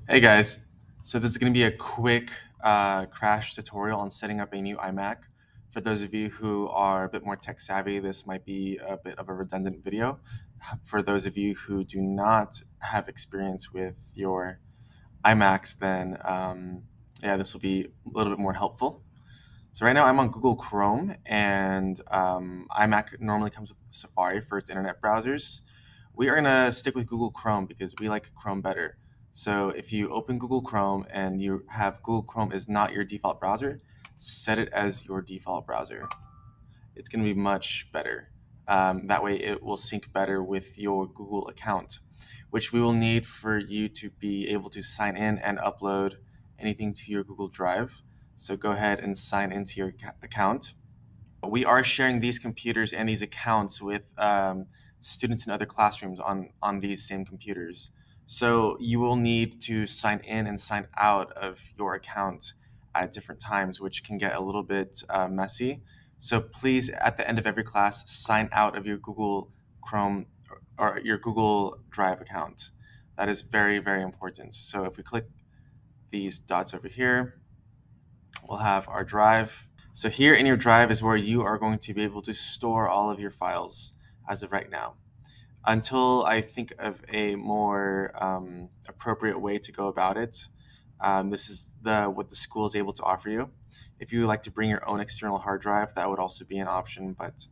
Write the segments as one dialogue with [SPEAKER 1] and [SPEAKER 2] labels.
[SPEAKER 1] Hey guys, so this is going to be a quick crash tutorial on setting up a new iMac. For those of you who are a bit more tech savvy, this might be a bit of a redundant video. For those of you who do not have experience with your iMacs, then yeah, this will be a little bit more helpful. So right now I'm on Google Chrome, and iMac normally comes with Safari for its internet browsers. We are gonna stick with Google Chrome because we like Chrome better. So if you open Google Chrome and you have Google Chrome is not your default browser, set it as your default browser. It's gonna be much better. That way it will sync better with your Google account, which we will need for you to be able to sign in and upload anything to your Google Drive. So go ahead and sign into your account. We are sharing these computers and these accounts with students in other classrooms on these same computers. So you will need to sign in and sign out of your account at different times, which can get a little bit messy. So please, at the end of every class, sign out of your Google Chrome or your Google Drive account. That is very, very important. So if we click these dots over here, we'll have our drive. So here in your drive is where you are going to be able to store all of your files as of right now. Until I think of a more appropriate way to go about it, this is what the school is able to offer you. If you would like to bring your own external hard drive, that would also be an option, but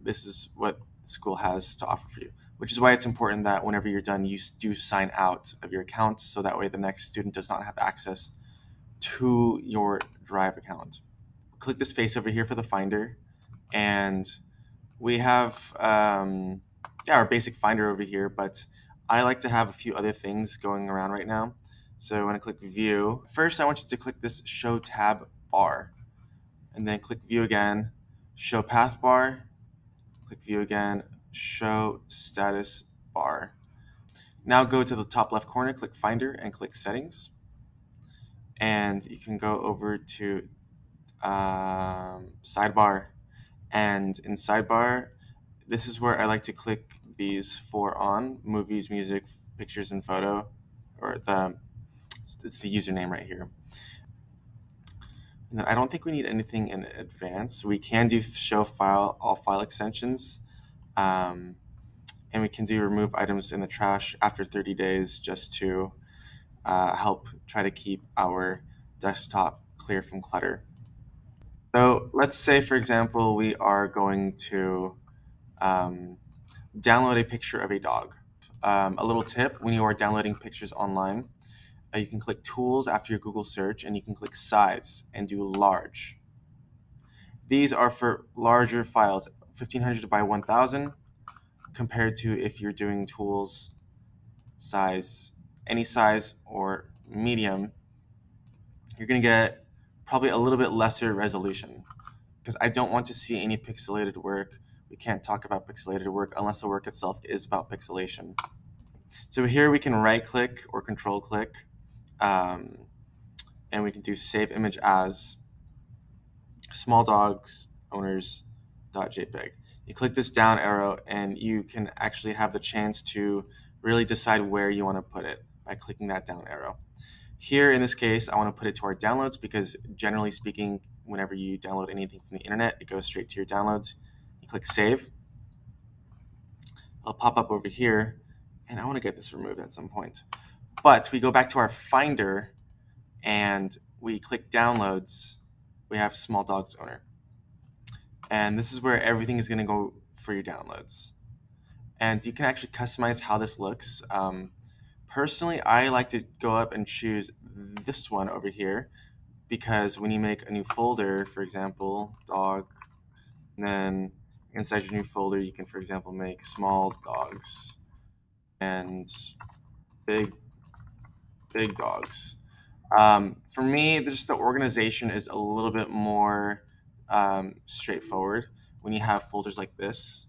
[SPEAKER 1] this is what the school has to offer for you, which is why it's important that whenever you're done, you do sign out of your account, so that way the next student does not have access to your Drive account. Click this face over here for the Finder, and we have yeah, our basic Finder over here, but I like to have a few other things going around right now. So when I click View, first I want you to click this Show Tab Bar, and then click View again, Show Path Bar, click View again, Show Status Bar. Now go to the top left corner, click Finder, and click Settings, and you can go over to Sidebar, and in Sidebar, this is where I like to click these four on: movies, music, pictures, and photo, or it's the username right here. And then I don't think we need anything in advance. We can do show file, all file extensions, and we can do remove items in the trash after 30 days just to help try to keep our desktop clear from clutter. So let's say, for example, we are going to download a picture of a dog. A little tip: when you are downloading pictures online, you can click Tools after your Google search, and you can click Size and do Large. These are for larger files, 1500 by 1000, compared to if you're doing Tools, Size, any size, or Medium, you're going to get probably a little bit lesser resolution, because I don't want to see any pixelated work. We can't talk about pixelated work unless the work itself is about pixelation. So here we can right click or control click, and we can do save image as small dogs owners.jpg. You click this down arrow and you can actually have the chance to really decide where you want to put it by clicking that down arrow. Here in this case, I want to put it to our downloads, because generally speaking, whenever you download anything from the internet, it goes straight to your downloads. You click save. It'll pop up over here, and I want to get this removed at some point. But we go back to our Finder and we click downloads. We have small dogs owner, and this is where everything is going to go for your downloads. And you can actually customize how this looks. Personally, I like to go up and choose this one over here, because when you make a new folder, for example, dog, and then inside your new folder, you can, for example, make small dogs and big dogs. For me, just the organization is a little bit more straightforward when you have folders like this.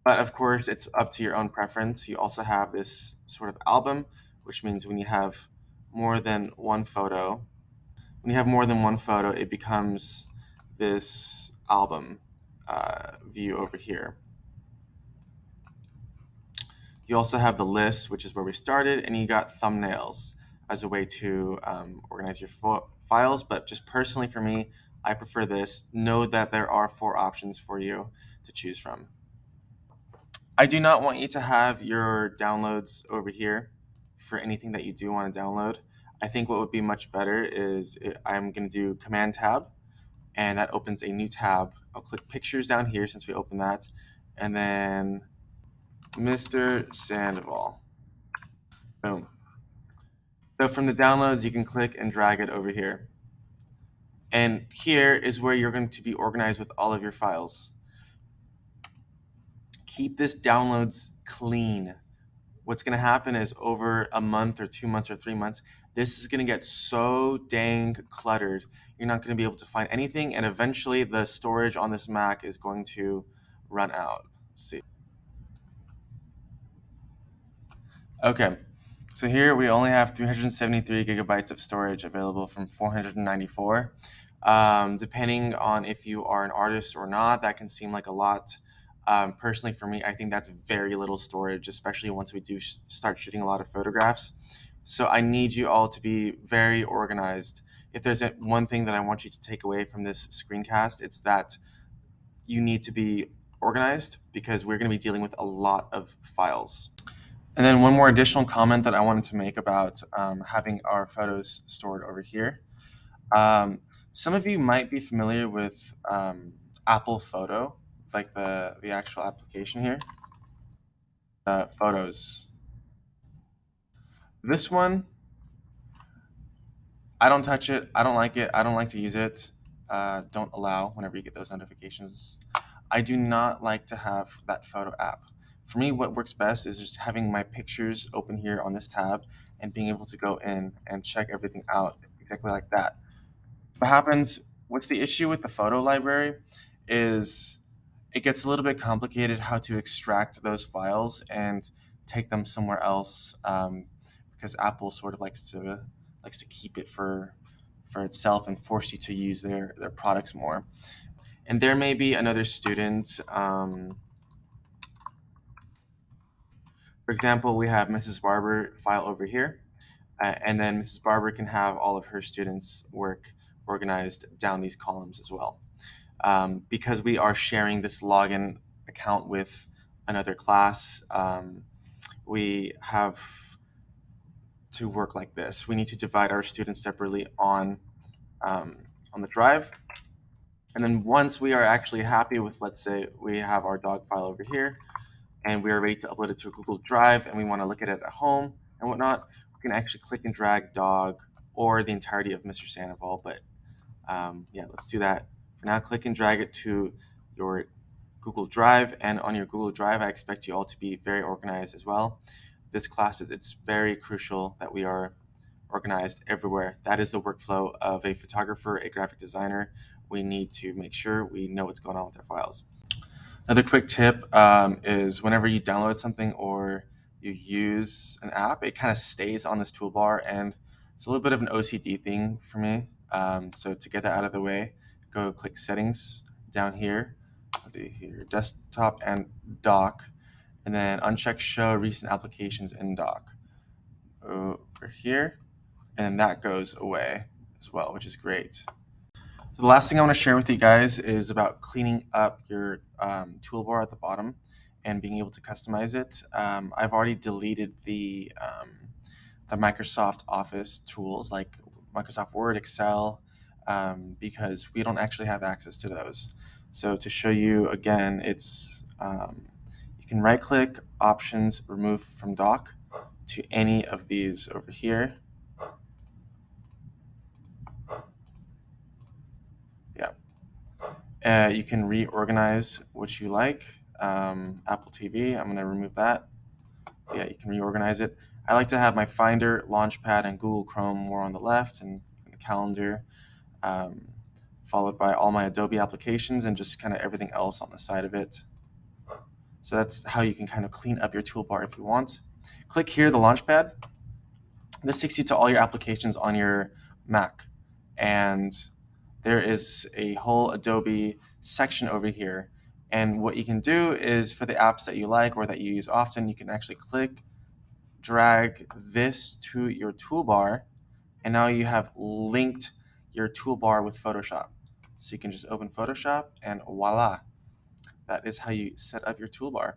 [SPEAKER 1] But of course, it's up to your own preference. You also have this sort of album, which means when you have more than one photo, it becomes this album view over here. You also have the list, which is where we started, and you got thumbnails as a way to organize your files. But just personally for me, I prefer this. Know that there are 4 options for you to choose from. I do not want you to have your downloads over here for anything that you do want to download. I think what would be much better is I'm going to do Command Tab, and that opens a new tab. I'll click Pictures down here since we opened that, and then Mr. Sandoval. Boom. So from the downloads, you can click and drag it over here. And here is where you're going to be organized with all of your files. Keep this downloads clean. What's going to happen is over a month or 2 months or 3 months, this is going to get so dang cluttered. You're not going to be able to find anything, and eventually the storage on this Mac is going to run out. Let's see. Okay, so here we only have 373 gigabytes of storage available from 494. Depending on if you are an artist or not, that can seem like a lot. Personally, for me, I think that's very little storage, especially once we do start shooting a lot of photographs. So I need you all to be very organized. If there's one thing that I want you to take away from this screencast, it's that you need to be organized because we're going to be dealing with a lot of files. And then one more additional comment that I wanted to make about having our photos stored over here. Some of you might be familiar with Apple Photo, like the actual application here. Photos. This one, I don't touch it. I don't like it. I don't like to use it. Don't allow whenever you get those notifications. I do not like to have that photo app. For me, what works best is just having my pictures open here on this tab and being able to go in and check everything out exactly like that. What happens, what's the issue with the photo library is it gets a little bit complicated how to extract those files and take them somewhere else, because Apple sort of likes to keep it for itself and force you to use their products more. And there may be another student. For example, we have Mrs. Barber file over here, and then Mrs. Barber can have all of her students' work organized down these columns as well. Because we are sharing this login account with another class, we have to work like this. We need to divide our students separately on the drive. And then once we are actually happy with, let's say we have our dog file over here, and we are ready to upload it to a Google Drive, and we want to look at it at home and whatnot, we can actually click and drag dog or the entirety of Mr. Sandoval. But yeah, let's do that. For now, click and drag it to your Google Drive, and on your Google Drive, I expect you all to be very organized as well. This class, it's very crucial that we are organized everywhere. That is the workflow of a photographer, a graphic designer. We need to make sure we know what's going on with our files. Another quick tip is whenever you download something or you use an app, it kind of stays on this toolbar, and it's a little bit of an OCD thing for me. So to get that out of the way, go click Settings down here, your desktop and dock, and then uncheck Show Recent Applications in Dock over here, and that goes away as well, which is great. So the last thing I want to share with you guys is about cleaning up your toolbar at the bottom and being able to customize it. I've already deleted the Microsoft Office tools like Microsoft Word, Excel, because we don't actually have access to those. So to show you again, it's you can right click, Options, Remove from Dock to any of these over here. Yeah. You can reorganize what you like. Apple TV, I'm going to remove that. Yeah, you can reorganize it. I like to have my Finder, Launchpad, and Google Chrome more on the left, and the calendar, followed by all my Adobe applications and just kind of everything else on the side of it. So that's how you can kind of clean up your toolbar if you want. Click here, the Launchpad. This takes you to all your applications on your Mac. And there is a whole Adobe section over here And what you can do is for the apps that you like or that you use often, you can actually click, drag this to your toolbar, and now you have linked your toolbar with Photoshop. So you can just open Photoshop and voila, that is how you set up your toolbar.